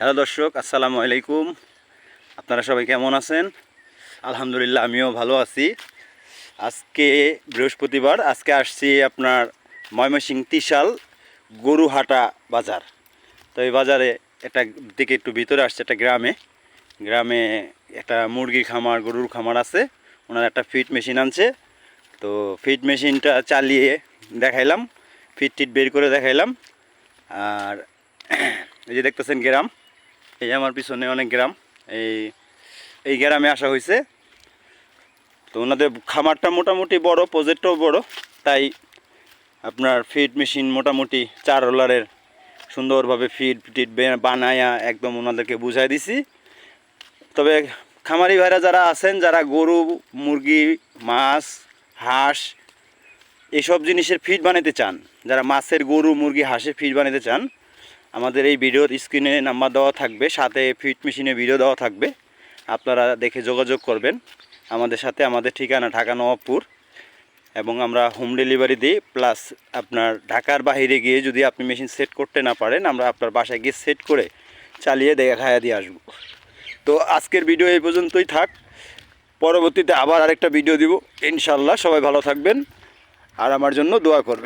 Hello দর্শক, আসসালামু আলাইকুম। আপনারা সবাই কেমন আছেন? আলহামদুলিল্লাহ, আমিও ভালো আছি। আজকে বৃহস্পতিবার, আজকে আসছি আপনার ময়মনসিংহ ত্রিশাল গরুহাটা বাজার। তো এই বাজারে একটা দিকে একটু ভিতরে আসছে, একটা গ্রামে একটা মুরগির খামার, গরুর খামার আছে। ওনার একটা ফিড মেশিন আনছে। তো ফিড মেশিনটা চালিয়ে দেখাইলাম, ফিড টিট বের করে দেখাইলাম। আর এই যে দেখতেছেন গ্রাম, এই আমার পিছনে অনেক গ্রাম। এই এই গ্রামে আসা হয়েছে। তো ওনাদের খামারটা মোটামুটি বড়, প্রজেক্টটাও বড়। তাই আপনার ফিড মেশিন মোটামুটি 4 রোলারের সুন্দরভাবে ফিড টিট বানায়া একদম ওনাদেরকে বুঝাই দিছি। তবে খামারি ভাইরা যারা আছেন, যারা গরু, মুরগি, মাছ, হাঁস এইসব জিনিসের ফিড বানাতে চান, যারা মাছের, গরু, মুরগি, হাঁসের ফিড বানাতে চান, আমাদের এই ভিডিওর স্ক্রিনে নাম্বার দেওয়া থাকবে, সাথে ফিড মেশিনে ভিডিও দেওয়া থাকবে। আপনারা দেখে যোগাযোগ করবেন আমাদের সাথে। আমাদের ঠিকানা ঢাকা নবাবপুর, এবং আমরা হোম ডেলিভারি দিই। প্লাস আপনার ঢাকার বাইরে গিয়ে যদি আপনি মেশিন সেট করতে না পারেন, আমরা আপনার বাসায় গিয়ে সেট করে চালিয়ে দেখাইয়া দিয়ে আসবো। তো আজকের ভিডিও এই পর্যন্তই থাক। পরবর্তীতে আবার আরেকটা ভিডিও দিব ইনশাল্লাহ। সবাই ভালো থাকবেন আর আমার জন্য দোয়া করবেন।